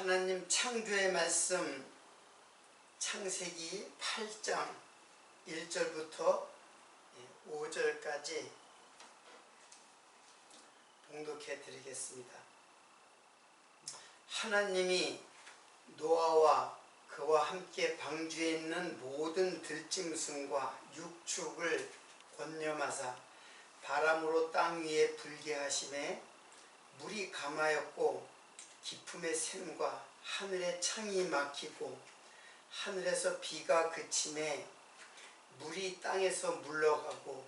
하나님 창조의 말씀 창세기 8장 1절부터 5절까지 봉독해 드리겠습니다. 하나님이 노아와 그와 함께 방주에 있는 모든 들짐승과 육축을 권념하사 바람으로 땅 위에 불게 하심에 물이 감하였고 깊음의 샘과 하늘의 창이 막히고 하늘에서 비가 그침에 물이 땅에서 물러가고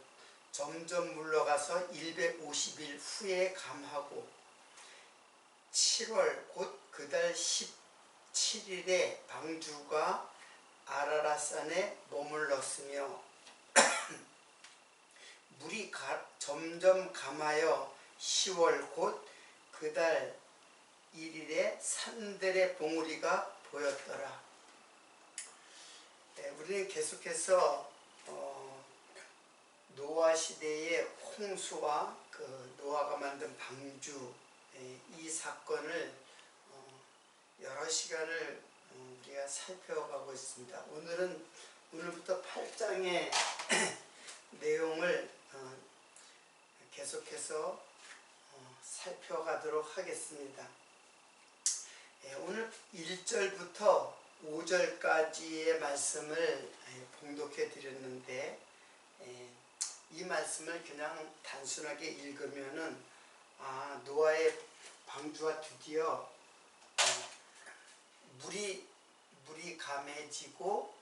점점 물러가서 150일 후에 감하고 7월 곧 그달 17일에 방주가 아라랏산에 머물렀으며 물이 점점 감하여 10월 곧 그달 1일에 산들의 봉우리가 보였더라. 우리는 계속해서 노아 시대의 홍수와 그 노아가 만든 방주 이 사건을 여러 시간을 우리가 살펴가고 있습니다. 오늘부터 8장의 내용을 계속해서 살펴가도록 하겠습니다. 오늘 1절부터 5절까지의 말씀을 봉독해 드렸는데 이 말씀을 그냥 단순하게 읽으면은 노아의 방주가 드디어 물이 감해지고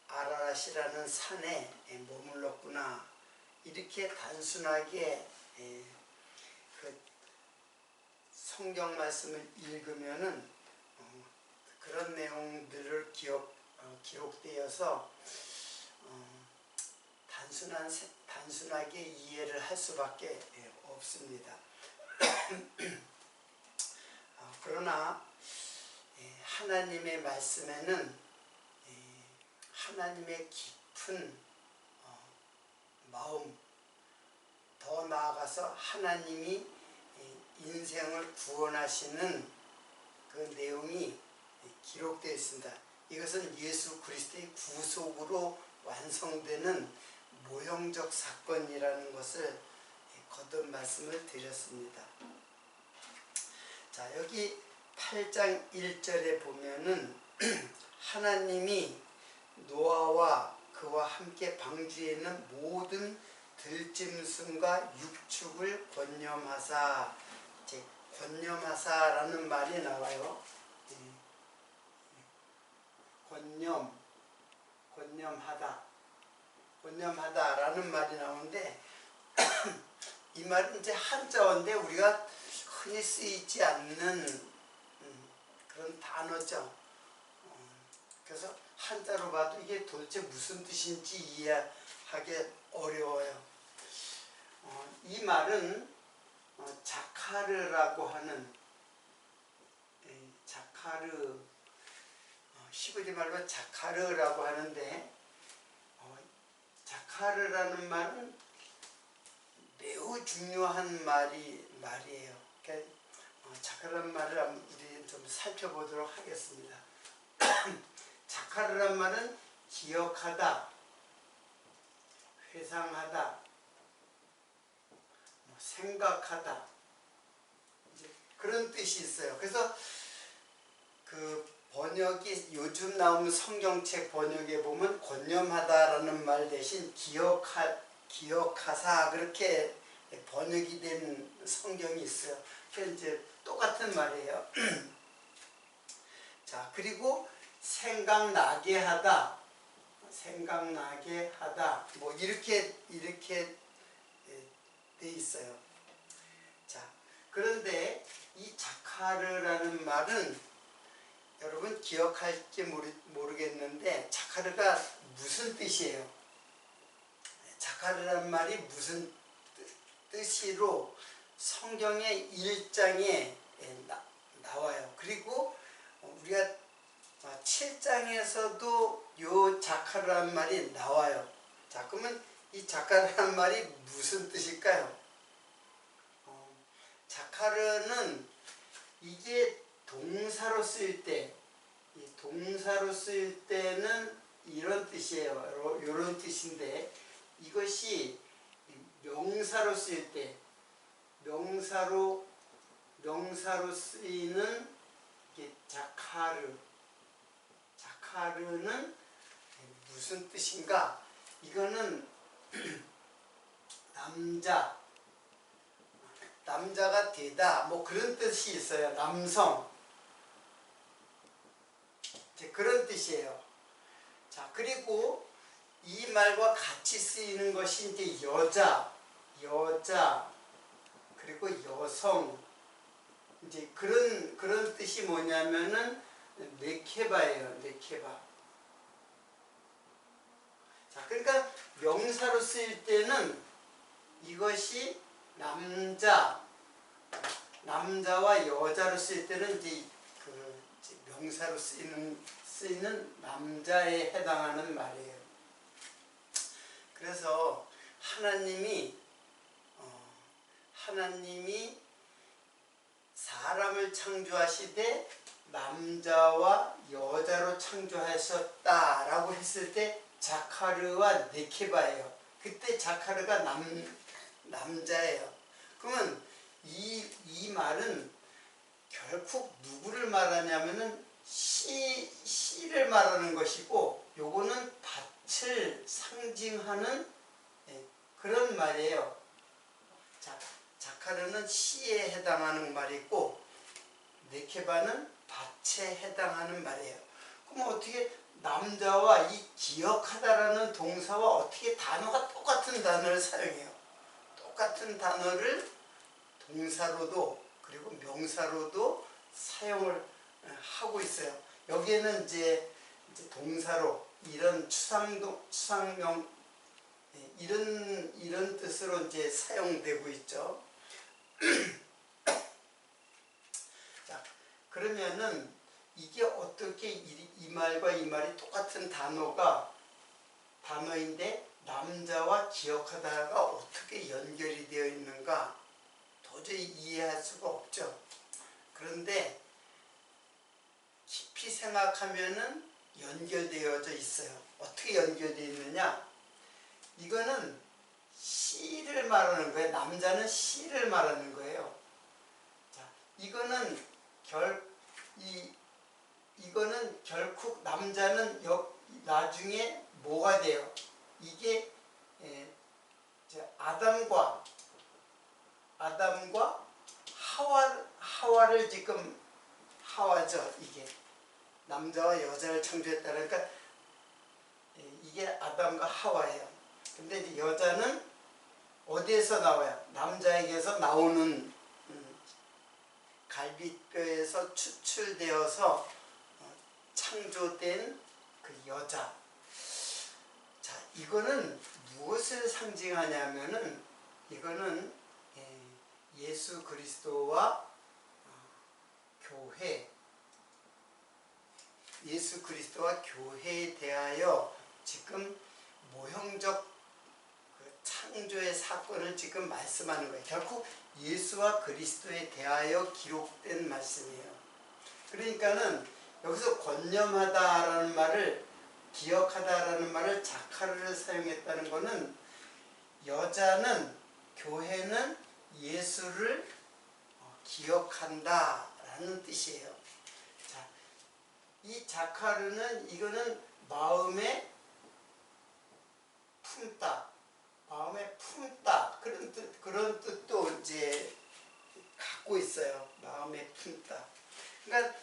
아라랏이라는 산에 머물렀구나, 이렇게 단순하게 그 성경 말씀을 읽으면은 그런 내용들을 기록되어서 단순하게 이해를 할 수밖에 없습니다. 그러나 하나님의 말씀에는 하나님의 깊은 마음, 더 나아가서 하나님이 인생을 구원하시는 그 내용이 기록되어 있습니다. 이것은 예수 그리스도의 구속으로 완성되는 모형적 사건이라는 것을 거듭 말씀을 드렸습니다. 자, 여기 8장 1절에 보면은 하나님이 노아와 그와 함께 방주에 있는 모든 들짐승과 육축을 권념하사, 권념하사라는 말이 나와요. 권념하다라는 말이 나오는데 이 말은 이제 한자어인데 우리가 흔히 쓰이지 않는 그런 단어죠. 그래서 한자로 봐도 이게 도대체 무슨 뜻인지 이해하기 어려워요. 이 말은 자카르라고 하는, 히브리 말로 자카르라고 하는데, 자카르라는 말은 매우 중요한 말이에요. 그러니까 자카르라는 말을 우리 좀 살펴보도록 하겠습니다. 자카르란 말은 기억하다, 회상하다, 생각하다, 그런 뜻이 있어요. 그래서 그 번역이 요즘 나오는 성경책 번역에 보면 권념하다라는 말 대신 기억하사 그렇게 번역이 된 성경이 있어요. 그게 이제 똑같은 말이에요. 자, 그리고 생각나게 하다, 뭐 이렇게 돼 있어요. 자, 그런데 이 자카르라는 말은 여러분 기억할지 모르겠는데 자카르가 무슨 뜻이에요? 자카르라는 말이 무슨 뜻으로 성경의 1장에 나와요. 그리고 우리가 7장에서도 요 자카르라는 말이 나와요. 자, 그러면 이 자카르라는 말이 무슨 뜻일까요? 자카르는 이게 동사로 쓰일 때, 이 동사로 쓰일 때는 이런 뜻이에요. 이런 뜻인데, 이것이 명사로 쓰일 때, 명사로 쓰이는 이게 자카르는 무슨 뜻인가? 이거는 남자가 되다, 뭐 그런 뜻이 있어요. 남성, 이제 그런 뜻이에요. 자, 그리고 이 말과 같이 쓰이는 것이 이제 여자, 그리고 여성, 이제 그런 뜻이 뭐냐면은 네케바예요. 네케바. 자, 그러니까 명사로 쓰일 때는 이것이 남자와 여자로 쓰일 때는 이제 명사로 쓰이는 남자에 해당하는 말이에요. 그래서 하나님이 사람을 창조하시되 남자와 여자로 창조하셨다라고 했을 때 자카르와 네케바예요. 그때 자카르가 남자예요. 그러면 이 말은 결국 누구를 말하냐면은 씨를 말하는 것이고, 요거는 밭을 상징하는 그런 말이에요. 자, 자카르는 씨에 해당하는 말이고, 네케바는 밭에 해당하는 말이에요. 그럼 어떻게 남자와 이 기억하다라는 동사와 어떻게 단어가 똑같은 단어를 사용해요? 똑같은 단어를 동사로도 그리고 명사로도 사용을 하고 있어요. 여기에는 이제 동사로 이런 추상명 이런 뜻으로 이제 사용되고 있죠. 자, 그러면은 이게 어떻게 이 말과 이 말이 똑같은 단어인데 남자와 기억하다가 어떻게 연결이 되어 있는가 도저히 이해할 수가 없죠. 그런데 깊이 생각하면은 연결되어져 있어요. 어떻게 연결되어 있느냐? 이거는 씨를 말하는 거예요. 남자는 씨를 말하는 거예요. 자, 이거는 결국 남자는 나중에 뭐가 돼요? 이게 아담과 하와를 지금 하와죠. 이게 남자와 여자를 창조했다. 그러니까 이게 아담과 하와예요. 근데 이제 여자는 어디에서 나와요? 남자에게서 나오는 갈비뼈에서 추출되어서 창조된 그 여자. 자, 이거는 무엇을 상징하냐면은 이거는 예수 그리스도와 예수 그리스도와 교회에 대하여 지금 모형적 창조의 사건을 지금 말씀하는 거예요. 결국 예수와 그리스도에 대하여 기록된 말씀이에요. 그러니까는 여기서 권념하다라는 말을, 기억하다라는 말을 자카르를 사용했다는 것은 여자는, 교회는 예수를 기억한다라는 뜻이에요. 자, 이 자카르는 이거는 마음에 품다, 그런 뜻도 이제 갖고 있어요. 마음에 품다. 그러니까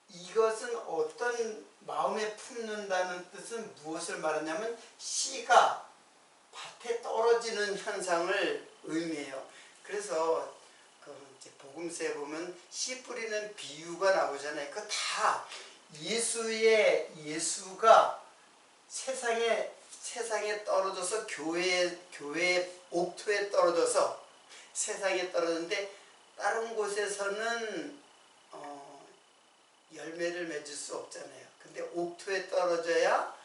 이것은 어떤 마음에 품는다는 뜻은 무엇을 말하냐면 씨가 밭에 떨어지는 현상을 의미해요. 그래서 이제 복음서에 보면 씨 뿌리는 비유가 나오잖아요. 그거 다 예수가 세상에 떨어져서 교회 옥토에 떨어져서 세상에 떨어졌는데 다른 곳에서는 열매를 맺을 수 없잖아요. 근데 옥토에 떨어져야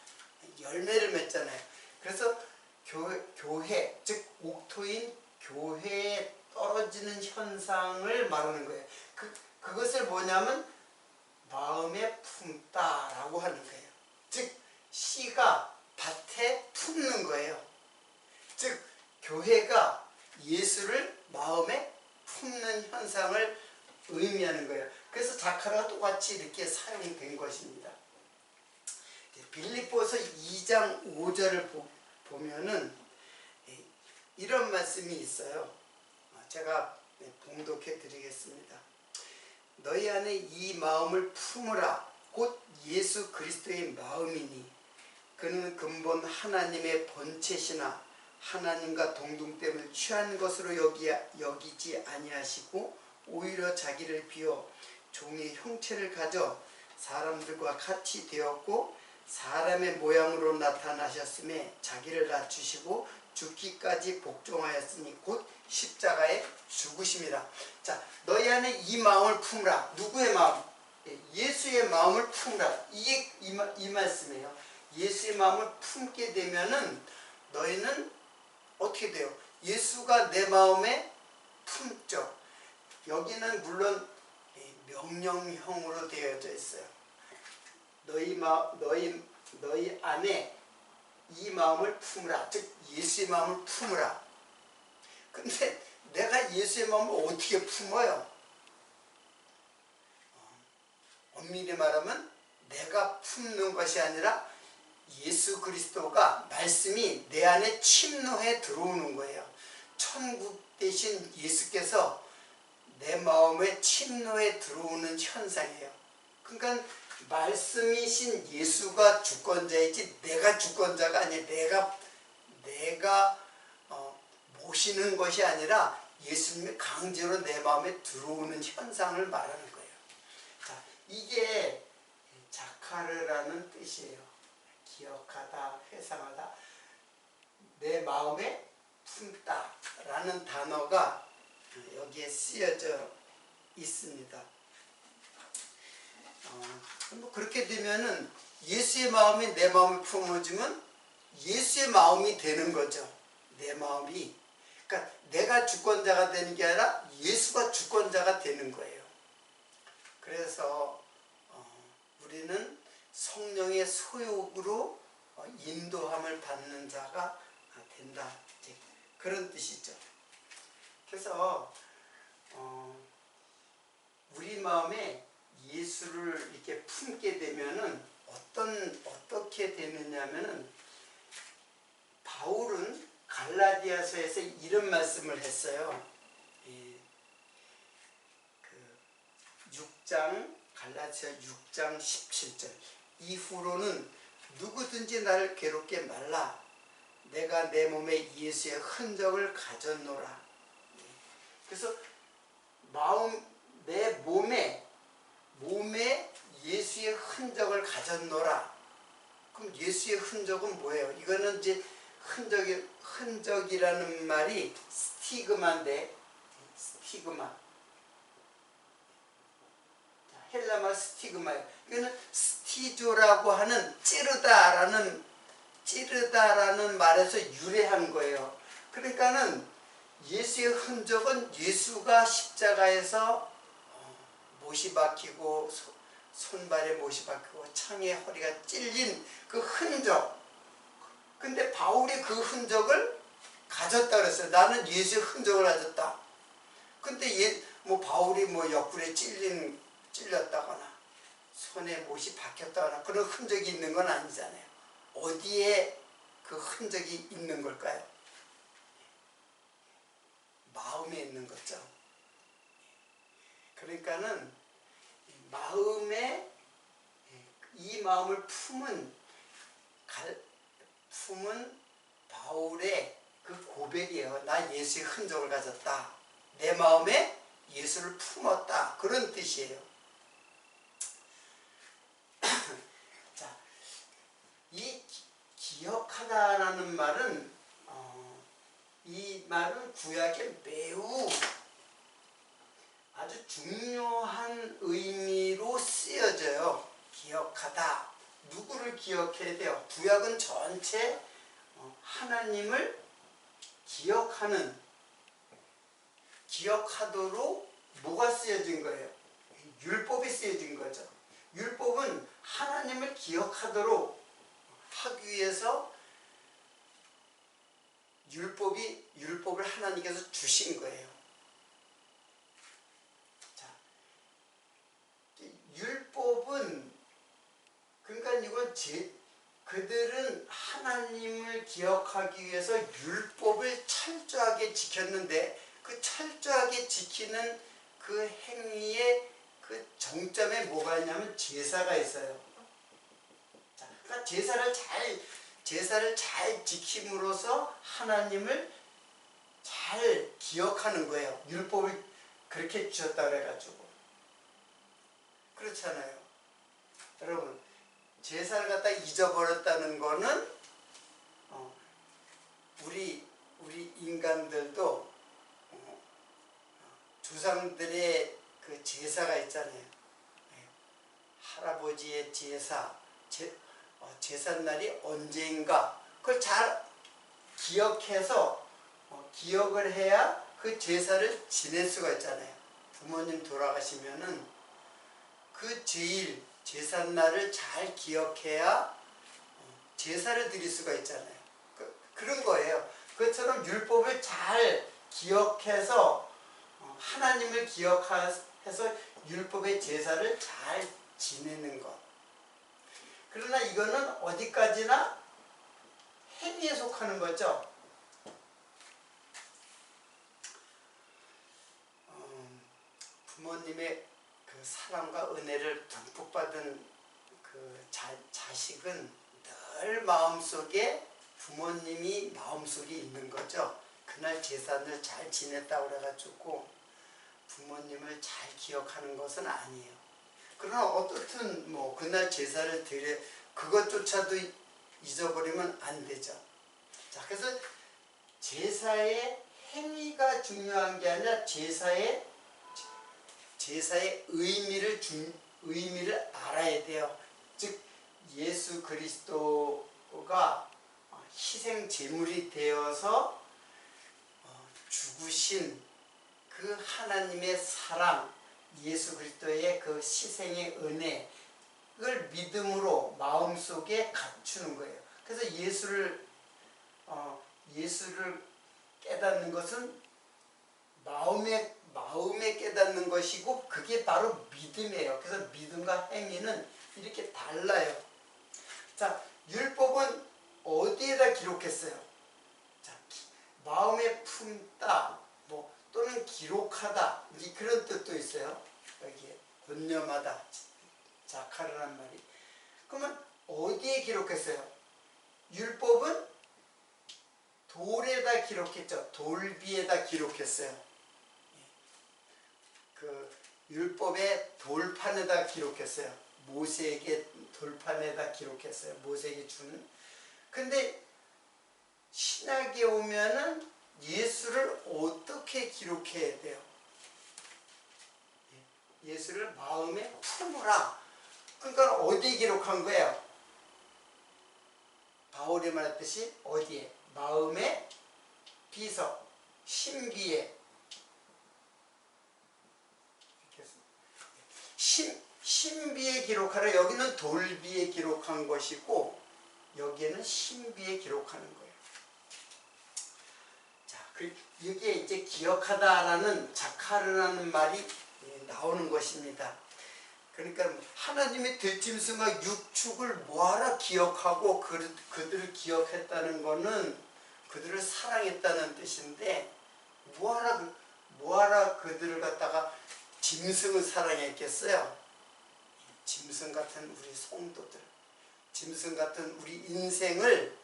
열매를 맺잖아요. 그래서 교회, 즉 옥토인 교회에 떨어지는 현상을 말하는 거예요. 그 그것을 뭐냐면 마음에 품다라고 하는 거예요. 즉 씨가 밭에 품는 거예요. 즉 교회가 예수를 마음에 품는 현상을 의미하는 거예요. 그래서 자카르가 똑같이 이렇게 사용된 것입니다. 빌립보서 2장 5절을 보면은 이런 말씀이 있어요. 제가 봉독해 드리겠습니다. 너희 안에 이 마음을 품으라. 곧 예수 그리스도의 마음이니 그는 근본 하나님의 본체시나 하나님과 동등됨을 취한 것으로 여기지 아니하시고 오히려 자기를 비워 종의 형체를 가져 사람들과 같이 되었고 사람의 모양으로 나타나셨음에 자기를 낮추시고 죽기까지 복종하였으니 곧 십자가에 죽으심이라. 자, 너희 안에 이 마음을 품으라. 누구의 마음? 예수의 마음을 품으라. 이게 이 말씀이에요. 예수의 마음을 품게 되면은 너희는 어떻게 돼요? 예수가 내 마음에 품죠. 여기는 물론 명령형으로 되어져 있어요. 너희 안에 이 마음을 품으라. 즉 예수의 마음을 품으라. 근데 내가 예수의 마음을 어떻게 품어요? 엄밀히 말하면 내가 품는 것이 아니라 예수 그리스도가 말씀이 내 안에 침노해 들어오는 거예요. 천국 대신 예수께서 내 마음에 침노해 들어오는 현상이에요. 그러니까 말씀이신 예수가 주권자이지 내가 주권자가 아니에요. 내가 모시는 것이 아니라 예수님이 강제로 내 마음에 들어오는 현상을 말하는 거예요. 자, 이게 자카르라는 뜻이에요. 기억하다, 회상하다, 내 마음에 품다 라는 단어가 여기에 쓰여져 있습니다. 그렇게 되면은 예수의 마음이 내 마음에 품어지면 예수의 마음이 되는 거죠. 내 마음이. 그러니까 내가 주권자가 되는 게 아니라 예수가 주권자가 되는 거예요. 그래서 우리는 성령의 소욕으로 인도함을 받는 자가 된다. 그런 뜻이죠. 그래서 우리 마음에 예수를 이렇게 품게 되면은 어떻게 되느냐면은 바울은 갈라디아서에서 이런 말씀을 했어요. 갈라디아 6장 17절. 이후로는 누구든지 나를 괴롭게 말라. 내가 내 몸에 예수의 흔적을 가졌노라. 그래서 내 몸에 예수의 흔적을 가졌노라. 그럼 예수의 흔적은 뭐예요? 이거는 이제 흔적이라는 말이 스티그마인데, 스티그마. 헬라말 스티그마예요. 이거는 스티조라고 하는 찌르다라는 말에서 유래한 거예요. 그러니까는 예수의 흔적은 예수가 십자가에서 못이 박히고 손발에 못이 박히고 창에 허리가 찔린 그 흔적. 근데 바울이 그 흔적을 가졌다 그랬어요. 나는 예수의 흔적을 가졌다. 근데 바울이 옆구리에 찔렸다거나 손에 못이 박혔다거나 그런 흔적이 있는 건 아니잖아요. 어디에 그 흔적이 있는 걸까요? 마음에 있는 거죠. 그러니까는 이 마음을 품은 바울의 그 고백이에요. 나 예수의 흔적을 가졌다. 내 마음에 예수를 품었다. 그런 뜻이에요. 자, 이 기억하다라는 말은 이 말은 구약에 매우 아주 중요한 의미로 쓰여져요. 기억하다. 누구를 기억해야 돼요? 구약은 전체 하나님을 기억하도록 뭐가 쓰여진 거예요? 율법이 쓰여진 거죠. 율법은 하나님을 기억하도록 하기 위해서 율법을 하나님께서 주신 거예요. 자, 율법은 그러니까 이건 그들은 하나님을 기억하기 위해서 율법을 철저하게 지켰는데 그 철저하게 지키는 그 행위의 그 정점에 뭐가 있냐면 제사가 있어요. 자, 그러니까 제사를 잘 지킴으로써 하나님을 잘 기억하는 거예요. 율법을 그렇게 주셨다 그래가지고. 그렇잖아요. 여러분, 제사를 갖다 잊어버렸다는 거는 우리 인간들도 조상들의 그 제사가 있잖아요. 할아버지의 제사, 제삿날이 언제인가 그걸 잘 기억해서 기억을 해야 그 제사를 지낼 수가 있잖아요. 부모님 돌아가시면은 그 제삿날을 잘 기억해야 제사를 드릴 수가 있잖아요. 그런 거예요. 그것처럼 율법을 잘 기억해서 하나님을 기억해서 율법의 제사를 잘 지내는 것. 그러나 이거는 어디까지나 행위에 속하는 거죠. 부모님의 그 사랑과 은혜를 듬뿍 받은 그 자식은 늘 마음속에 부모님이 마음속에 있는 거죠. 그날 제사를 잘 지냈다고 그래가지고 부모님을 잘 기억하는 것은 아니에요. 그러나 어떻든 뭐 그날 제사를 드려 그것조차도 잊어버리면 안 되죠. 자, 그래서 제사의 행위가 중요한 게 아니라 제사의 의미를 알아야 돼요. 즉 예수 그리스도가 희생 제물이 되어서 죽으신 그 하나님의 사랑, 예수 그리스도의 그 희생의 은혜, 그걸 믿음으로 마음속에 갖추는 거예요. 그래서 예수를 깨닫는 것은 마음에 깨닫는 것이고 그게 바로 믿음이에요. 그래서 믿음과 행위는 이렇게 달라요. 자, 율법은 어디에다 기록했어요? 자, 마음에 품다, 또는 기록하다, 이제 그런 뜻도 있어요. 여기에 권념하다, 자카르란 말이. 그러면 어디에 기록했어요? 율법은 돌에다 기록했죠. 돌비에다 기록했어요. 그 율법의 돌판에다 기록했어요. 모세에게 돌판에다 기록했어요. 모세에게 주는. 근데 신약에 오면은 예수를 어떻게 기록해야 돼요? 예수를 마음에 품으라. 그러니까 어디에 기록한 거예요? 바울이 말했듯이 어디에? 마음에 비서, 심기에. 신비에 기록하라. 여기는 돌비에 기록한 것이고 여기에는 신비에 기록하는 거예요. 자, 여기에 이제 기억하다라는 자카르라는 말이 나오는 것입니다. 그러니까 하나님의 들짐승과 육축을 뭐하러 기억하고 그들을 기억했다는 것은 그들을 사랑했다는 뜻인데 뭐하러 그들을 갖다가 짐승을 사랑했겠어요? 짐승 같은 우리 성도들, 짐승 같은 우리 인생을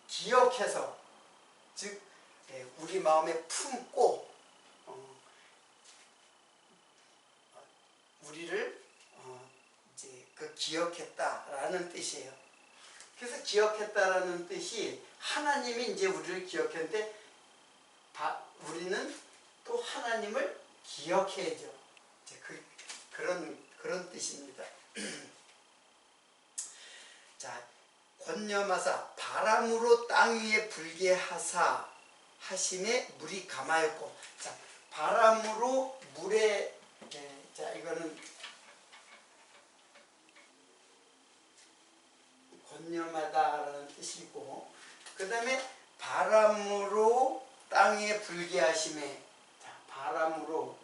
기억해서, 즉 우리 마음에 품고 우리를 이제 기억했다라는 뜻이에요. 그래서 기억했다라는 뜻이 하나님이 이제 우리를 기억했는데 우리는 또 하나님을 기억해야죠. 이제 그런 뜻입니다. 자, 권념하사 바람으로 땅 위에 불게 하사 하심에 물이 감하였고, 자, 바람으로 물에 자, 이거는 권념하다라는 뜻이고, 그 다음에 바람으로 땅에 불게 하심에, 자, 바람으로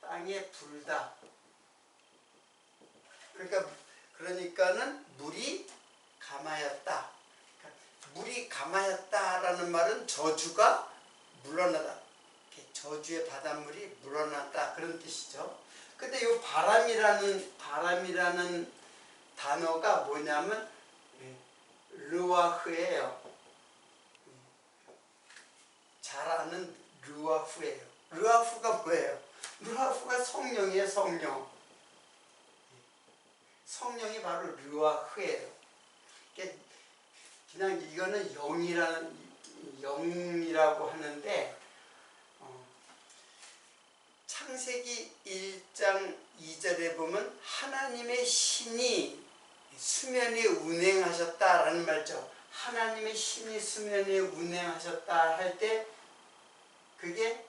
땅에 불다. 그러니까는 물이 감하였다. 물이 감하였다라는 말은 저주가 물러나다. 저주의 바닷물이 물러났다, 그런 뜻이죠. 근데 이 바람이라는 단어가 뭐냐면 르와흐예요. 잘 아는 르와흐예요. 르와흐가 뭐예요? 르와흐가 성령이에요, 성령. 성령이 바로 르와흐예요. 그냥 이거는 영이라고 하는데, 창세기 1장 2절에 보면 하나님의 신이 수면에 운행하셨다라는 말이죠. 하나님의 신이 수면에 운행하셨다 할 때 그게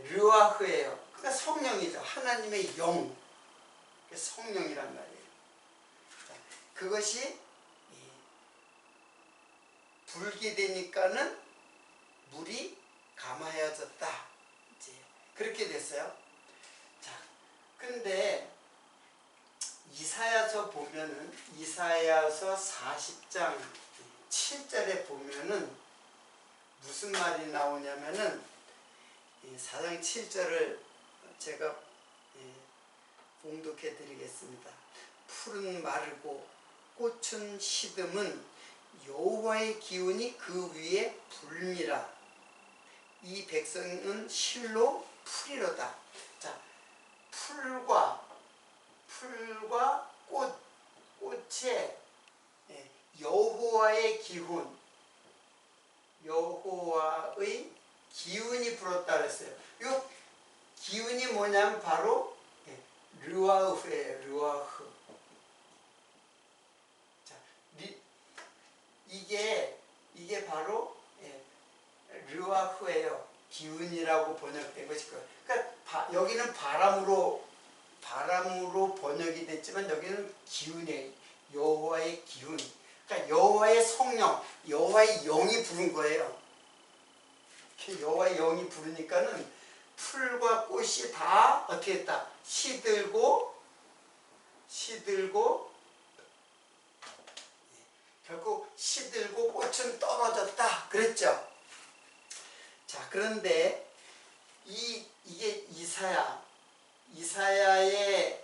르와흐예요. 그러니까 성령이죠. 하나님의 영, 성령이란 말이에요. 그것이 불게 되니까는 물이 감하여졌다, 이제 그렇게 됐어요. 자, 근데 이사야서 보면은, 이사야서 40장 7절에 보면은 무슨 말이 나오냐면은, 4장 7절을 제가 봉독해 드리겠습니다. 풀은 마르고 꽃은 시듬은 여호와의 기운이 그 위에 불미라. 이 백성은 실로 풀이로다. 자, 풀과 꽃에 여호와의 기운, 여호와의 기운이 불었다 그랬어요. 이 기운이 뭐냐면 바로 르와흐예요. 르와흐. 자, 이게 바로 르와흐예요. 기운이라고 번역된 것일 거예요. 그러니까 여기는 바람으로 번역이 됐지만 여기는 기운이에요. 여호와의 기운. 그러니까 여호와의 성령, 여호와의 영이 부른 거예요. 여호와의 영이 부르니까는 풀과 꽃이 다 어떻게 했다? 시들고 결국 시들고 꽃은 떨어졌다 그랬죠. 자, 그런데 이게 이사야의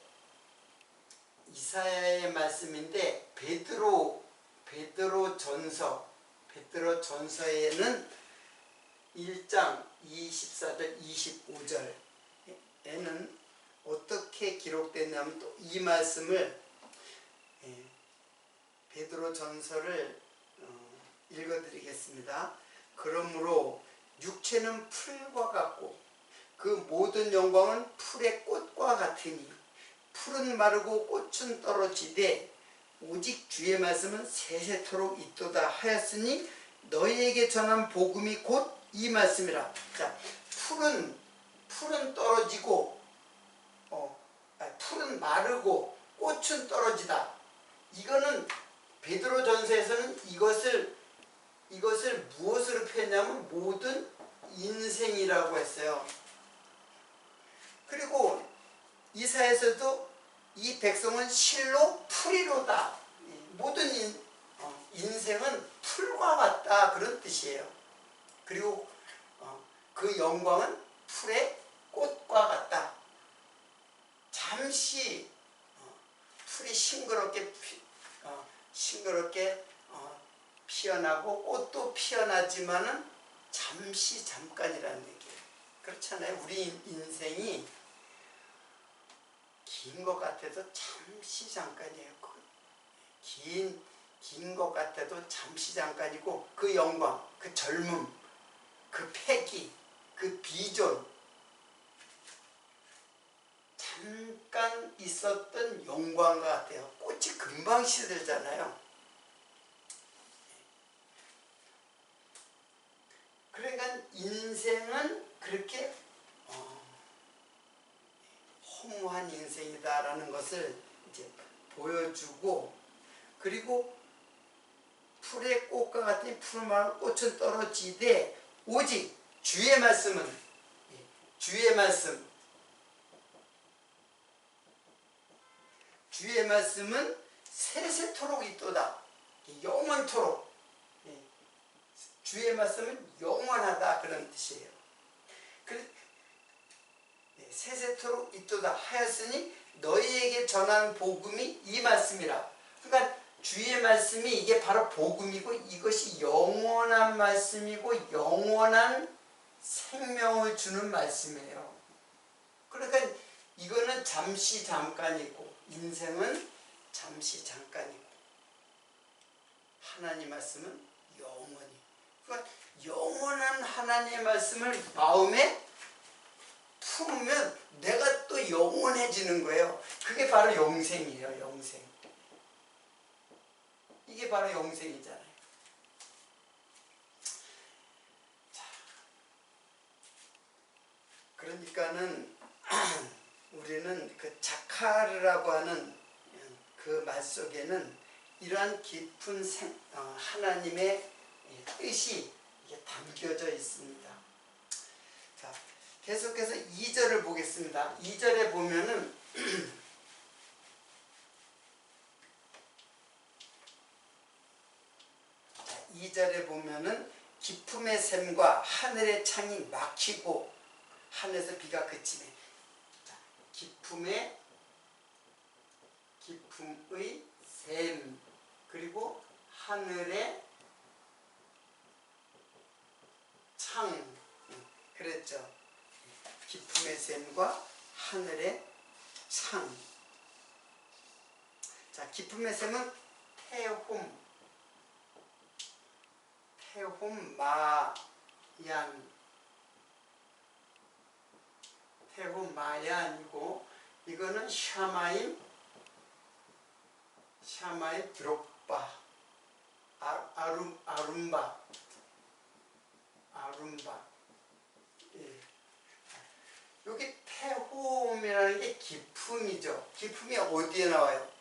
말씀인데, 베드로전서에는 1장 24절 25절에는 어떻게 기록됐냐면, 또 이 말씀을 베드로전서를 읽어드리겠습니다. 그러므로 육체는 풀과 같고 그 모든 영광은 풀의 꽃과 같으니 풀은 마르고 꽃은 떨어지되 오직 주의 말씀은 세세토록 있도다 하였으니 너희에게 전한 복음이 곧 이 말씀이라. 자, 풀은 떨어지고 풀은 마르고 꽃은 떨어지다. 이거는 베드로전서에서는 이것을 무엇으로 표현하냐면 모든 인생이라고 했어요. 그리고 이사야에서도 이 백성은 실로 풀이로다. 모든 인생은 풀과 같다, 그런 뜻이에요. 그리고 그 영광은 풀의 꽃과 같다. 잠시 풀이 싱그럽게 피어나고 꽃도 피어나지만은 잠깐이라는 얘기예요. 그렇잖아요. 우리 인생이 긴 것 같아도 잠깐이에요. 긴 것 같아도 잠깐이고, 그 영광, 그 젊음, 그 패기, 그 비전, 잠깐 있었던 영광과 같아요. 꽃이 금방 시들잖아요. 그러니까 인생은 그렇게 허무한 인생이다라는 것을 이제 보여주고, 그리고 풀의 꽃과 같은 푸른 마을 꽃은 떨어지되 오직 주의 말씀은, 주의 말씀은 세세토록 있도다. 영원토록. 주의 말씀은 영원하다, 그런 뜻이에요. 세세토록 있도다 하였으니 너희에게 전한 복음이 이 말씀이라. 그러니까 주의 말씀이 이게 바로 복음이고, 이것이 영원한 말씀이고 영원한 생명을 주는 말씀이에요. 그러니까 이거는 잠시 잠깐이고 인생은 잠시 잠깐이고, 하나님 말씀은 영원히. 그러니까 영원한 하나님의 말씀을 마음에 품으면 내가 또 영원해지는 거예요. 그게 바로 영생이에요. 영생. 이게 바로 영생이잖아요. 자, 그러니까는 우리는 그 자카르라고 하는 그 말 속에는 이러한 깊은 하나님의 뜻이 이게 담겨져 있습니다. 자, 계속해서 2절을 보겠습니다. 2절에 보면은 2절에 보면은 기품의 샘과 하늘의 창이 막히고 하늘에서 비가 그치네. 자, 기품의 샘, 그리고 하늘의 창, 그랬죠. 기품의 샘과 하늘의 창. 자, 기품의 샘은 테홈마얀이고, 이거는 샤마임 드롭바, 아룸바. 예. 여기 테홈이라는 게 기품이죠. 기품이 어디에 나와요?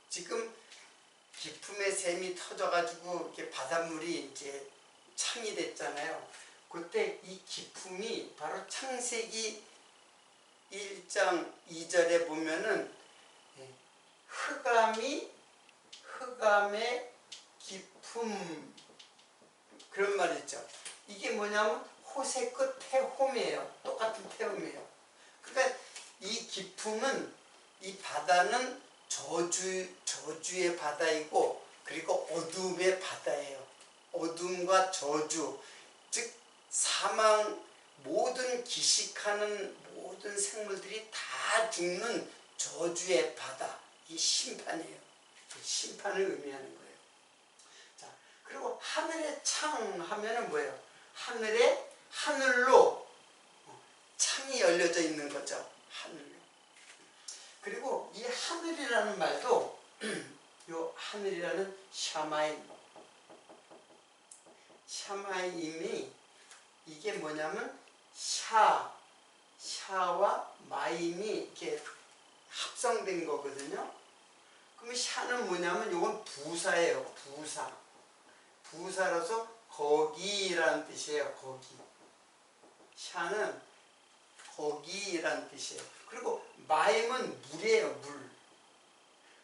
지금 기품의 샘이 터져가지고 이렇게 바닷물이 이제 창이 됐잖아요. 그때 이 기품이 바로 창세기 1장 2절에 보면은 흑암의 기품, 그런 말 있죠. 이게 뭐냐면 호세크 테홈이에요. 똑같은 테홈이에요. 그러니까 이 기품은, 이 바다는 저주의 바다이고, 그리고 어둠의 바다예요. 어둠과 저주, 즉 사망, 모든 기식하는 모든 생물들이 다 죽는 저주의 바다, 이 심판이에요. 그 심판을 의미하는 거예요. 자, 그리고 하늘의 창 하면은 뭐예요? 하늘로 창이 열려져 있는 거죠. 하늘로. 그리고 이 하늘이라는 말도 요 하늘이라는 샤마임이 이게 뭐냐면 샤와 마임이 이렇게 합성된 거거든요. 그러면 샤는 뭐냐면 이건 부사예요. 부사로서 거기라는 뜻이에요. 거기. 샤는 거기라는 뜻이에요. 그리고 마임은 물이에요. 물.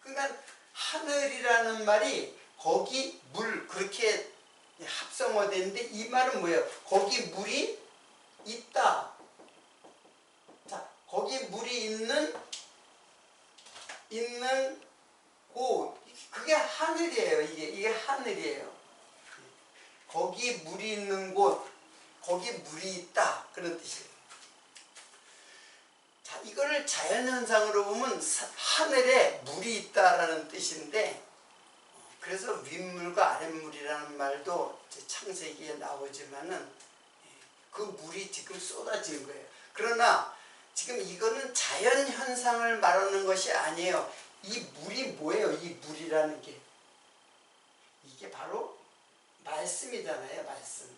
그러니까 하늘이라는 말이 거기 물, 그렇게 합성어되는데, 이 말은 뭐예요? 거기 물이 있다. 자, 거기 물이 있는 곳, 그게 하늘이에요. 이게 하늘이에요. 거기 물이 있는 곳, 거기 물이 있다, 그런 뜻이에요. 자, 이거를 자연현상으로 보면 하늘에 물이 있다라는 뜻인데, 그래서 윗물과 아랫물이라는 말도 창세기에 나오지만은 그 물이 지금 쏟아진 거예요. 그러나 지금 이거는 자연현상을 말하는 것이 아니에요. 이 물이 뭐예요? 이 물이라는 게, 이게 바로 말씀이잖아요. 말씀.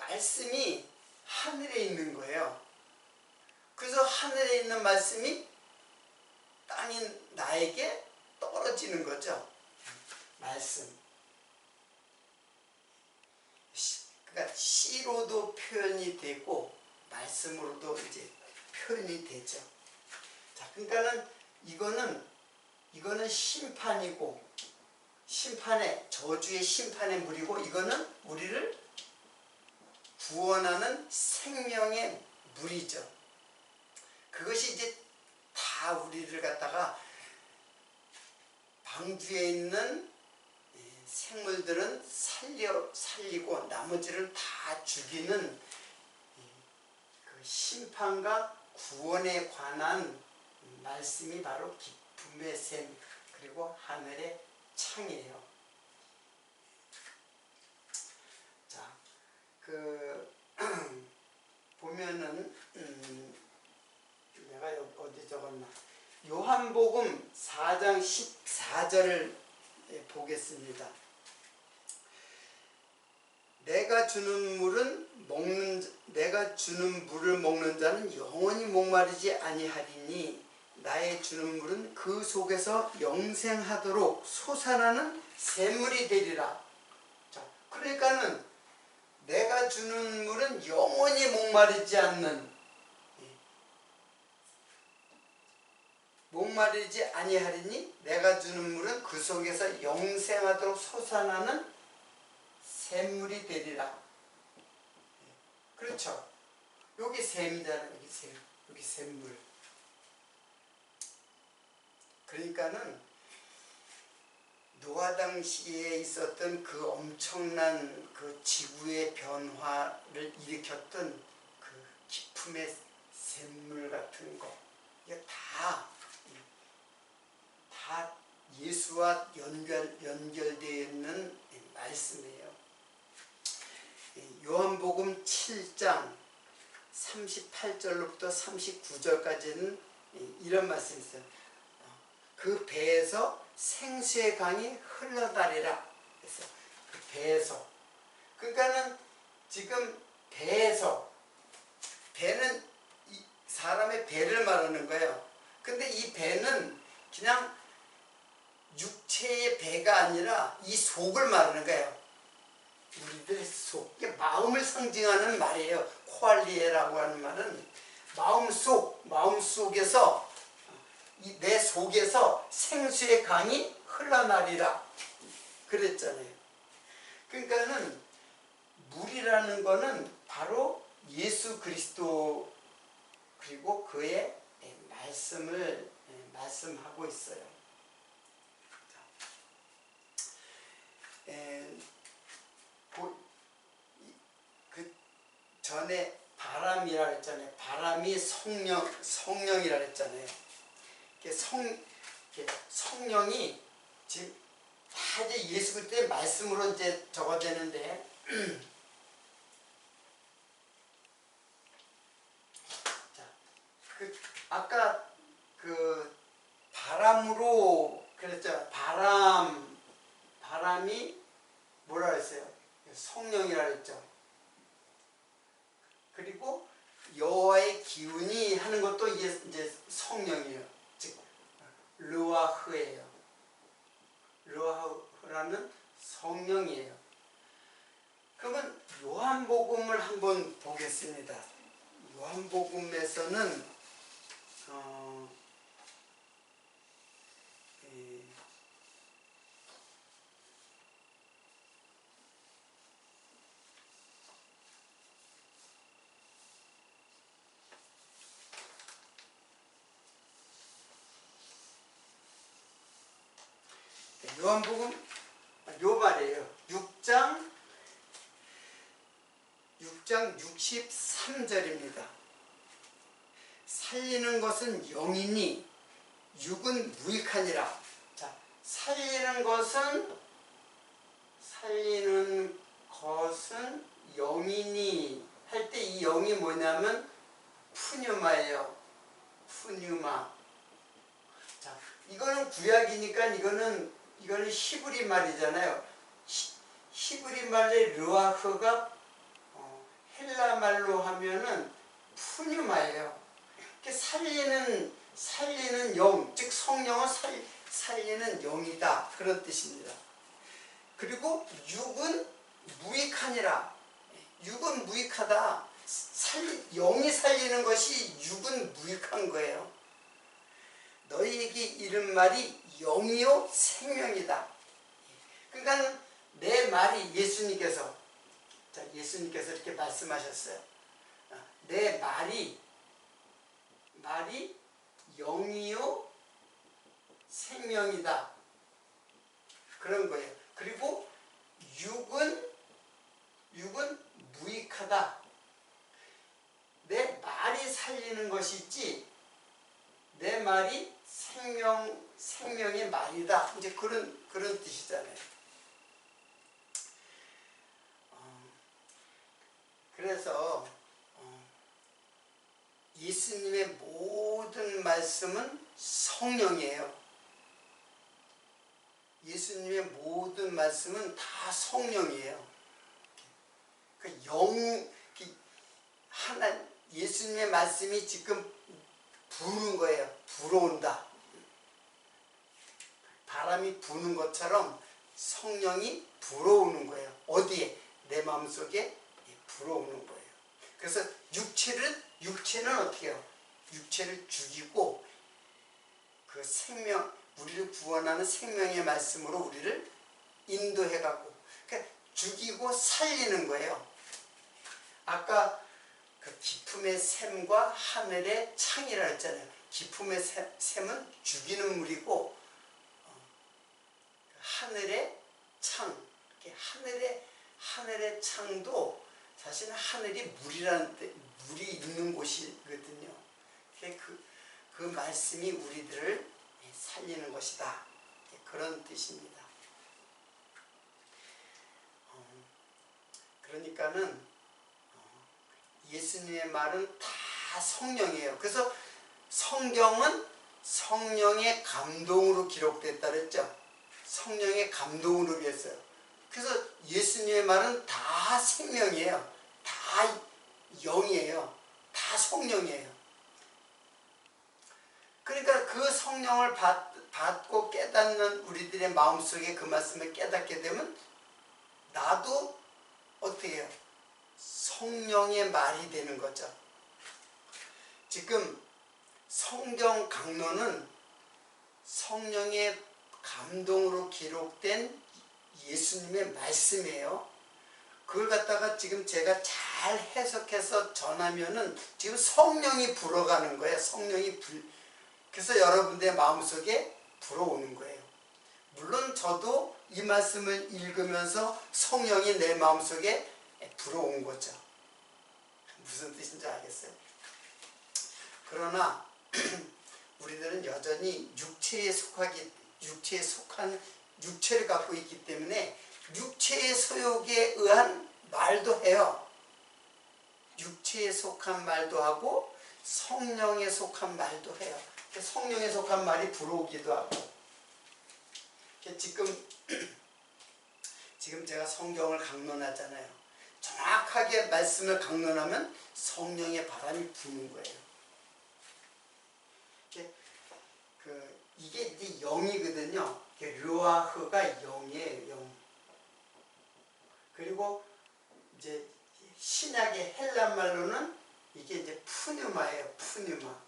말씀이 하늘에 있는 거예요. 그래서 하늘에 있는 말씀이 땅인 나에게 떨어지는 거죠. 말씀. 그러니까 시로도 표현이 되고 말씀으로도 이제 표현이 되죠. 자, 그러니까는 이거는 심판이고, 심판의 저주의 심판의 물이고, 이거는 우리를 구원하는 생명의 물이죠. 그것이 이제 다 우리를 갖다가 방주에 있는 생물들은 살리고 나머지를 다 죽이는 그 심판과 구원에 관한 말씀이 바로 기쁨의 샘 그리고 하늘의 창이에요. 자, 보면은 내가 어디 적었나? 요한복음 4장 14절을 보겠습니다. 내가 주는 물을 먹는 자는 영원히 목마르지 아니하리니 나의 주는 물은 그 속에서 영생하도록 솟아나는 샘물이 되리라. 자, 그러니까는 내가 주는 물은 영원히 목마르지 않는, 목마르지 아니하리니 내가 주는 물은 그 속에서 영생하도록 솟아나는 샘물이 되리라. 그렇죠. 여기 샘이잖아요. 여기 샘. 여기 샘물. 그러니까는 노아 당시에 있었던 그 엄청난 그 지구의 변화를 일으켰던 그 기품의 샘물 같은 거, 이게 다 예수와 연결되어 있는 말씀이에요. 요한복음 7장 38절로부터 39절까지는 이런 말씀이 있어요. 그 배에서 생수의 강이 흘러다니라. 그래서 그 배에서, 그러니까는 지금 배에서, 배는 사람의 배를 말하는 거예요. 근데 이 배는 그냥 육체의 배가 아니라 이 속을 말하는 거예요. 우리들의 속, 이게 마음을 상징하는 말이에요. 코알리에라고 하는 말은 마음속에서, 내 속에서 생수의 강이 흘러나리라 그랬잖아요. 그러니까는 물이라는 거는 바로 예수 그리스도 그리고 그의 말씀을 말씀하고 있어요. 그 전에 바람이라 했잖아요. 바람이 성령이라 했잖아요. 성령이 지금 다 이제 예수 그리스도의 말씀으로 이제 적어되는데, 자, 아까 그 바람으로 그랬죠. 바람이 뭐라 했어요? 성령이라 했죠. 그리고 여호와의 기운이 하는 것도 이제 성령이에요. 즉 르와흐예요. 르와흐라는 성령이에요. 그러면 요한복음을 한번 보겠습니다. 요한복음에서는 요한복음 요 말이에요. 6장 63절입니다. 살리는 것은 영이니 육은 무익하니라. 자, 살리는 것은 영이니 할 때 이 영이 뭐냐면 푸뉴마예요. 푸뉴마. 자, 이거는 구약이니까 이거는 히브리 말이잖아요. 히브리 말의 르와흐가 헬라 말로 하면은 푸뉴마예요. 살리는 영, 즉 성령은 살리는 영이다, 그런 뜻입니다. 그리고 육은 무익하니라. 육은 무익하다. 영이 살리는 것이 육은 무익한 거예요. 너희에게 이른 말이 영이요 생명이다. 그러니까 내 말이 예수님께서 이렇게 말씀하셨어요. 내 말이 영이요 생명이다, 그런 거예요. 그리고 육은 무익하다. 내 말이 살리는 것이지 내 말이 생명의 말이다, 이제 그런 뜻이잖아요. 그래서 예수님의 모든 말씀은 성령이에요. 예수님의 모든 말씀은 다 성령이에요. 예수님의 말씀이 지금 부는 거예요. 불어온다. 바람이 부는 것처럼 성령이 불어오는 거예요. 어디에? 내 마음속에 불어오는 거예요. 그래서 육체는 어떻게 해요? 육체를 죽이고 그 우리를 구원하는 생명의 말씀으로 우리를 인도해가고, 그러니까 죽이고 살리는 거예요. 아까 그 기품의 샘과 하늘의 창이라 했잖아요. 기품의 샘은 죽이는 물이고, 하늘의 창, 하늘의 창도 사실은 하늘이 물이 있는 곳이거든요. 그 말씀이 우리들을 살리는 것이다, 그런 뜻입니다. 그러니까는 예수님의 말은 다 성령이에요. 그래서 성경은 성령의 감동으로 기록됐다 그랬죠. 성령의 감동으로 했어요. 그래서 예수님의 말은 다 생명이에요. 다 영이에요. 다 성령이에요. 그러니까 그 성령을 받고 깨닫는 우리들의 마음속에 그 말씀을 깨닫게 되면 나도 어떻게 해요? 성령의 말이 되는 거죠. 지금 성경 강론은 성령의 감동으로 기록된 예수님의 말씀이에요. 그걸 갖다가 지금 제가 잘 해석해서 전하면은 지금 성령이 불어가는 거예요. 그래서 여러분들의 마음속에 불어오는 거예요. 물론 저도 이 말씀을 읽으면서 성령이 내 마음속에 불어온 거죠. 무슨 뜻인지 알겠어요? 그러나 우리들은 여전히 육체를 갖고 있기 때문에 육체의 소욕에 의한 말도 해요. 육체에 속한 말도 하고 성령에 속한 말도 해요. 성령에 속한 말이 불어오기도 하고. 지금 제가 성경을 강론하잖아요. 정확하게 말씀을 강론하면 성령의 바람이 부는 거예요. 이게 이제 영이거든요. 르와흐가 영이에요, 영. 그리고 이제 신약의 헬란 말로는 이게 이제 푸뉴마예요, 푸뉴마.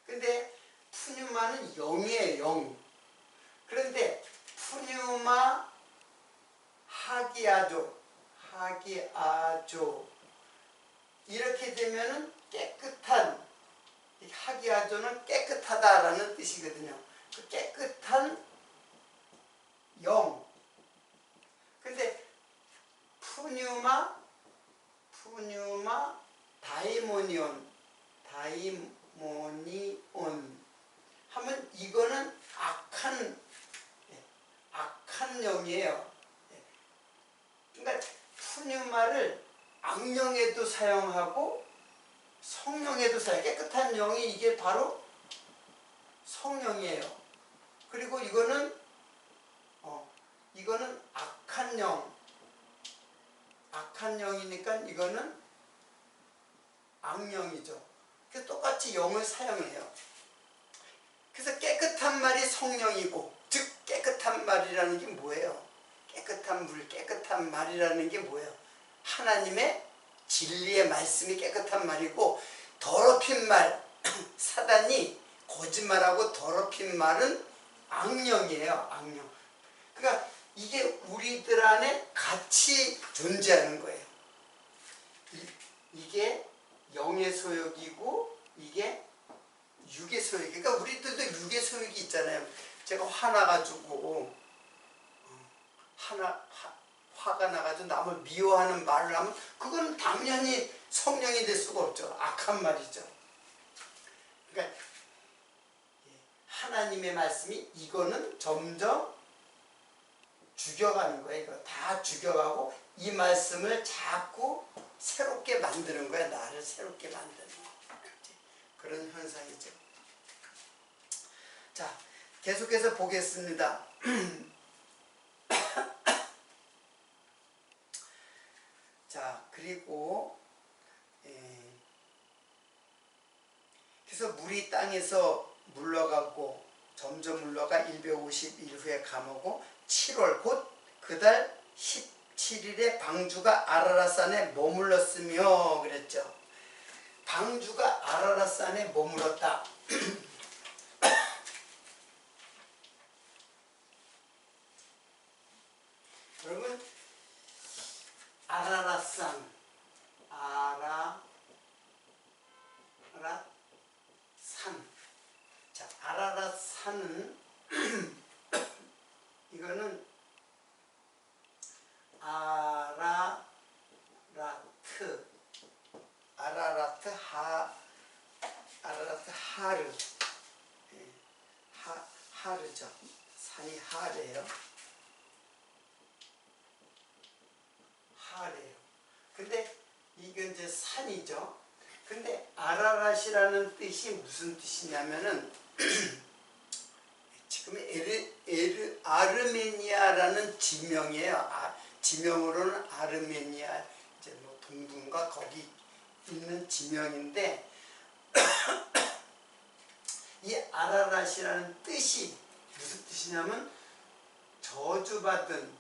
근데 푸뉴마는 영이에요, 영. 그런데 푸뉴마 하기아조 이렇게 되면은 깨끗한, 하기아조는 깨끗하다라는 뜻이거든요. 그 깨끗한 영. 근데 푸뉴마 다이모니온 하면 이거는 악한 영이에요. 그러니까 푸뉴마를 악령에도 사용하고 성령에도 깨끗한 영이 이게 바로 성령이에요. 그리고 이거는 악한 영, 악한 영이니까 이거는 악령이죠. 그래서 똑같이 영을 사용해요. 그래서 깨끗한 말이 성령이고, 즉 깨끗한 말이라는 게 뭐예요? 깨끗한 물, 깨끗한 말이라는 게 뭐예요? 하나님의 진리의 말씀이 깨끗한 말이고, 더럽힌 말, 사단이 거짓말하고 더럽힌 말은 악령이에요. 악령. 그러니까 이게 우리들 안에 같이 존재하는 거예요. 이게 영의 소욕이고 이게 육의 소욕. 그러니까 우리들도 육의 소욕이 있잖아요. 제가 화나가지고 화가 나가지고 남을 미워하는 말을 하면 그건 당연히 성령이 될 수가 없죠. 악한 말이죠. 그러니까 하나님의 말씀이 이거는 점점 죽여가는 거예요. 이거 다 죽여가고 이 말씀을 자꾸 새롭게 만드는 거야. 나를 새롭게 만드는 거. 그런 현상이죠. 자, 계속해서 보겠습니다. 자, 그리고 그래서 물이 땅에서 물러가고 점점 물러가 151후에 감오고 7월 곧 그달 17일에 방주가 아라랏산에 머물렀으며 그랬죠. 방주가 아라랏산에 머물렀다. 여러분, 아라랏산, 자, 아라랏산은 이거는 하르, 하르죠. 산이 하르예요. 하래요. 근데 이건 이제 산이죠. 근데 아라랏이라는 뜻이 무슨 뜻이냐면은 지금 아르메니아라는 지명이에요. 지명으로는 아르메니아, 이제 뭐 동dun가 거기 있는 지명인데 이 아라랏이라는 뜻이 무슨 뜻이냐면 저주받은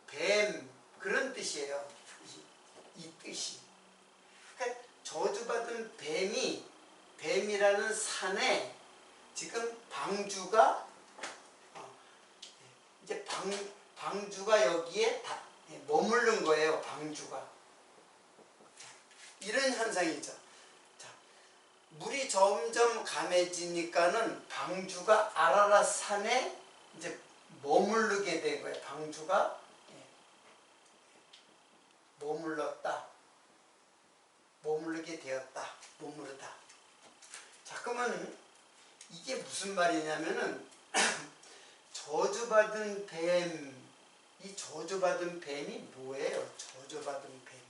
뱀, 그런 뜻이에요. 이 뜻이. 그러니까 저주받은 뱀이라는 산에 지금 방주가 이제 방주가 여기에 머무른 거예요. 방주가. 이런 현상이죠. 자, 물이 점점 감해지니까는 방주가 아라랏산에 이제 머무르게 된 거예요. 방주가 머물렀다. 머무르게 되었다. 머무르다. 자, 그러면 이게 무슨 말이냐면은 저주받은 뱀, 이 저주받은 뱀이 뭐예요? 저주받은 뱀.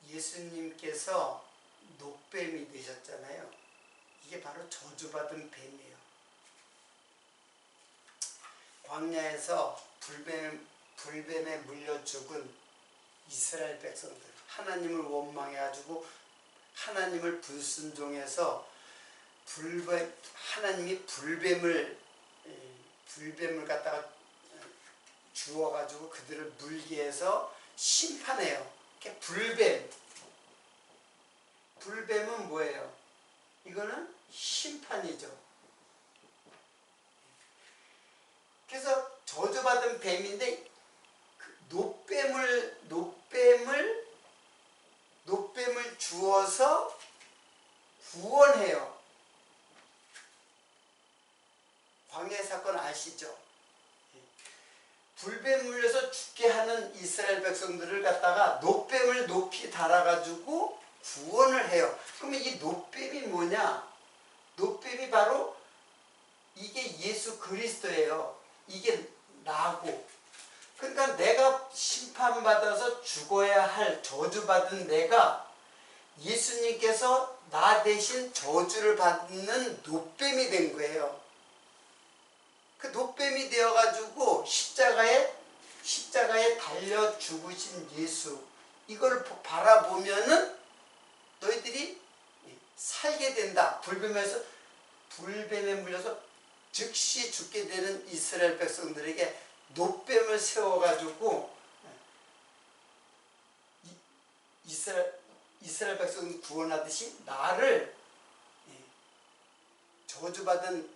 예수님께서 노뱀이 되셨잖아요. 이게 바로 저주받은 뱀이에요. 광야에서 불뱀에 물려 죽은 이스라엘 백성들, 하나님을 원망해가지고 하나님을 불순종해서 하나님이 불뱀을 갖다가 주어가지고 그들을 물게 해서 심판해요. 불뱀은 뭐예요? 이거는 심판이죠. 그래서 저주받은 뱀인데 노뱀을 주어서 구원해요. 광야 사건 아시죠? 불뱀 물려서 죽게 하는 이스라엘 백성들을 갖다가 노뱀을 높이 달아가지고 구원을 해요. 그러면 이 노뱀이 뭐냐? 노뱀이 바로 이게 예수 그리스도예요. 이게 나고. 그러니까 내가 심판받아서 죽어야 할 저주받은 내가 예수님께서 나 대신 저주를 받는 노뱀이 된 거예요. 그 노뱀이 되어가지고 십자가에 달려 죽으신 예수, 이걸 바라보면은 너희들이 살게 된다. 불뱀에 물려서 즉시 죽게 되는 이스라엘 백성들에게 노뱀을 세워가지고 이스라엘 백성을 구원하듯이 나를, 저주받은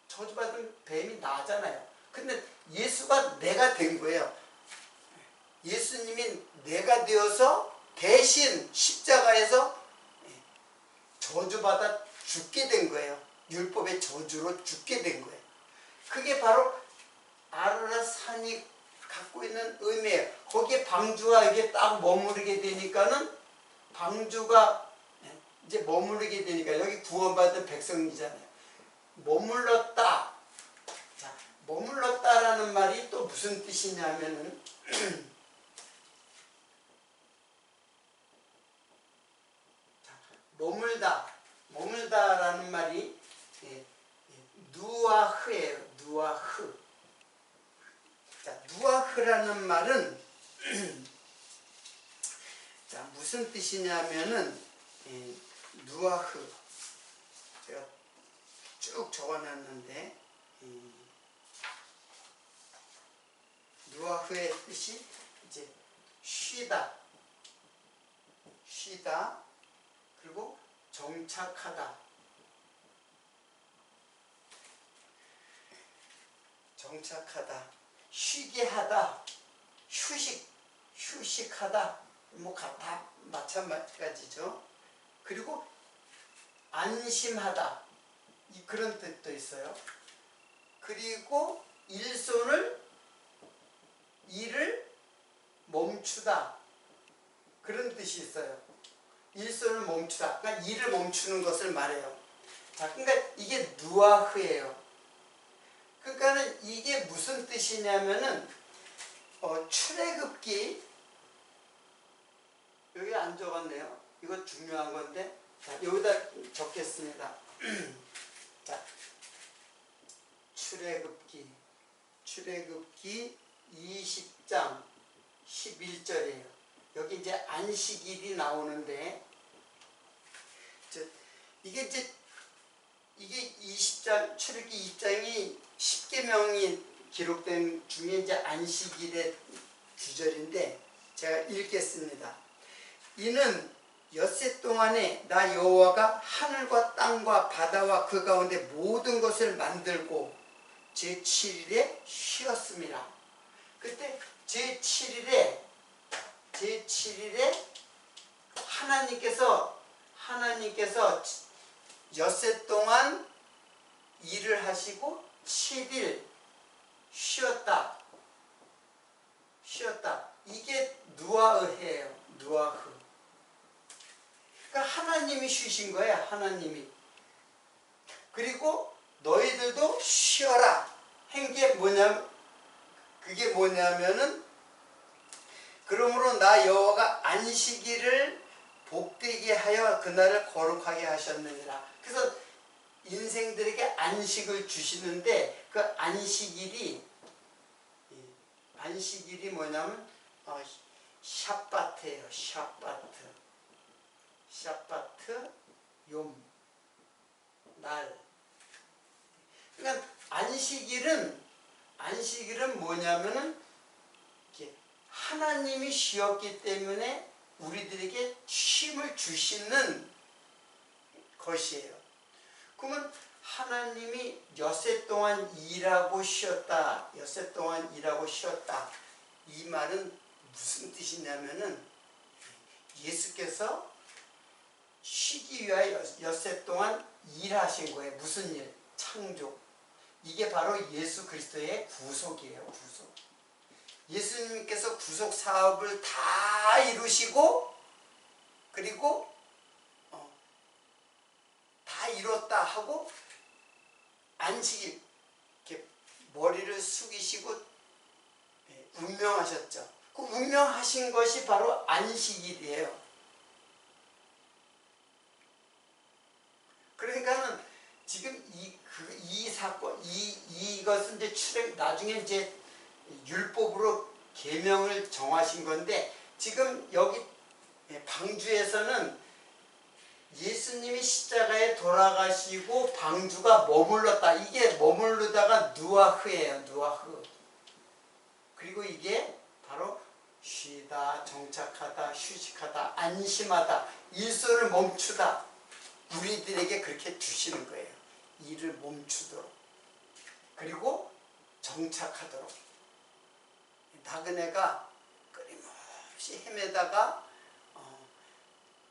저주받은 뱀이 나잖아요. 근데 예수가 내가 된 거예요. 예수님이 내가 되어서 대신 십자가에서 저주받아 죽게 된 거예요. 율법의 저주로 죽게 된 거예요. 그게 바로 아라산이 갖고 있는 의미예요. 거기에 방주가 이게 딱 머무르게 되니까는, 방주가 이제 머무르게 되니까, 여기 구원받은 백성이잖아요. 머물렀다. 자, 머물렀다라는 말이 또 무슨 뜻이냐면은 머물다라는 말이 누아흐예요. 누아흐. 자, 누아흐라는 말은 자, 무슨 뜻이냐면은 누아흐, 제가 쭉 적어놨는데, 누아흐의 뜻이 이제 쉬다, 그리고 정착하다, 쉬게 하다, 휴식하다, 뭐 다 마찬가지죠. 그리고 안심하다, 그런 뜻도 있어요. 그리고 일을 멈추다, 그런 뜻이 있어요. 일손을 멈추다, 그러니까 일을 멈추는 것을 말해요. 자, 그러니까 이게 누아흐예요. 그러니까는 이게 무슨 뜻이냐면은 출애굽기, 여기 안 적었네요. 이거 중요한 건데, 자, 여기다 적겠습니다. 자, 출애굽기 20장 11절이에요. 여기 이제 안식일이 나오는데, 이게 20장, 출애굽기 20장이 10계명이 기록된 중에 이제 안식일의 구절인데, 제가 읽겠습니다. 이는 엿새 동안에 나 여호와가 하늘과 땅과 바다와 그 가운데 모든 것을 만들고 제7일에 쉬었습니다. 그때 제7일에 하나님께서 엿새 동안 일을 하시고 7일 쉬었다. 이게 누아흐예요. 누아흐. 그러니까 하나님이 쉬신 거예요. 하나님이. 그리고 너희들도 쉬어라. 한 게 그게 뭐냐면은, 그러므로 나 여호와가 안식일을 복되게 하여 그날을 거룩하게 하셨느니라. 그래서 인생들에게 안식을 주시는데, 그 안식일이 뭐냐면 샤바트예요. 샤바트 욤, 날. 그러니까 안식일은 뭐냐면은 하나님이 쉬었기 때문에 우리들에게 쉼을 주시는 것이에요. 그러면 하나님이 엿새 동안 일하고 쉬었다. 이 말은 무슨 뜻이냐면은, 예수께서 쉬기 위하여 엿새 동안 일하신 거예요. 무슨 일? 창조. 이게 바로 예수 그리스도의 구속이에요. 구속. 예수님께서 구속 사업을 다 이루시고, 그리고 다 이뤘다 하고 안식일, 이렇게 머리를 숙이시고 운명하셨죠. 그 운명하신 것이 바로 안식일이에요. 그러니까는 지금 이 이것은 이제 나중에 이제 율법으로 계명을 정하신 건데, 지금 여기 방주에서는 예수님이 십자가에 돌아가시고 방주가 머물렀다. 이게 머무르다가 누아흐예요. 누아흐. 그리고 이게 바로 쉬다, 정착하다, 휴식하다, 안심하다, 일손을 멈추다. 우리들에게 그렇게 주시는 거예요. 일을 멈추도록. 그리고 정착하도록. 나그네가 끊임없이 헤매다가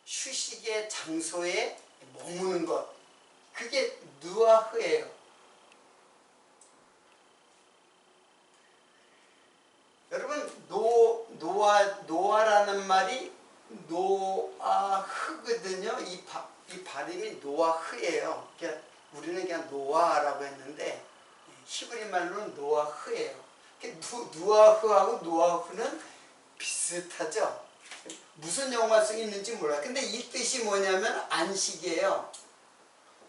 휴식의 장소에 머무는 것, 그게 누아흐예요. 여러분, 노아라는 말이 노아흐거든요. 이 발음이 노아흐예요. 그러니까 우리는 그냥 노아라고 했는데 히브리 말로는 노아흐예요. 누아흐하고 노아흐는 비슷하죠. 무슨 연관성이 있는지 몰라요. 근데 이 뜻이 뭐냐면 안식이에요.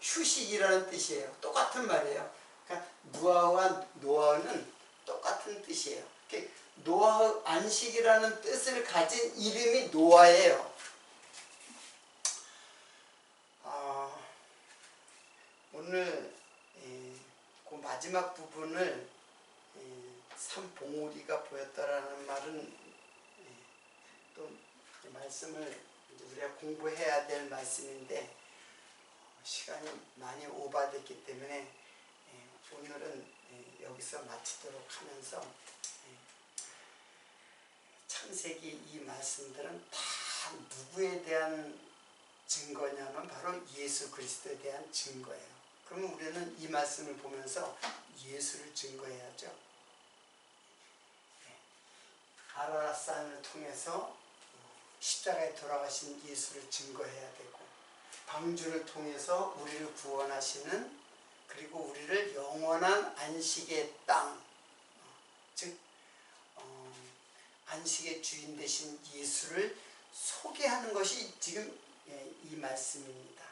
휴식이라는 뜻이에요. 똑같은 말이에요. 그러니까 누아와 노아는 똑같은 뜻이에요. 노아, 안식이라는 뜻을 가진 이름이 노아예요. 오늘 그 마지막 부분을 삼봉우리가 보였다라는 말은 또 말씀을 이제 우리가 공부해야 될 말씀인데 시간이 많이 오버됐기 때문에 오늘은 여기서 마치도록 하면서, 창세기 이 말씀들은 다 누구에 대한 증거냐면 바로 예수 그리스도에 대한 증거예요. 그러면 우리는 이 말씀을 보면서 예수를 증거해야죠. 아라랏산을 통해서 십자가에 돌아가신 예수를 증거해야 되고, 방주를 통해서 우리를 구원하시는, 그리고 우리를 영원한 안식의 땅, 즉 안식의 주인 되신 예수를 소개하는 것이 지금 이 말씀입니다.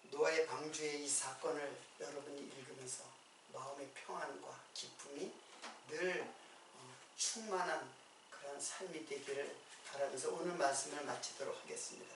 노아의 방주의 이 사건을 여러분이 읽으면서 마음의 평안과 기쁨이 늘 충만한 그런 삶이 되기를 바라면서 오늘 말씀을 마치도록 하겠습니다.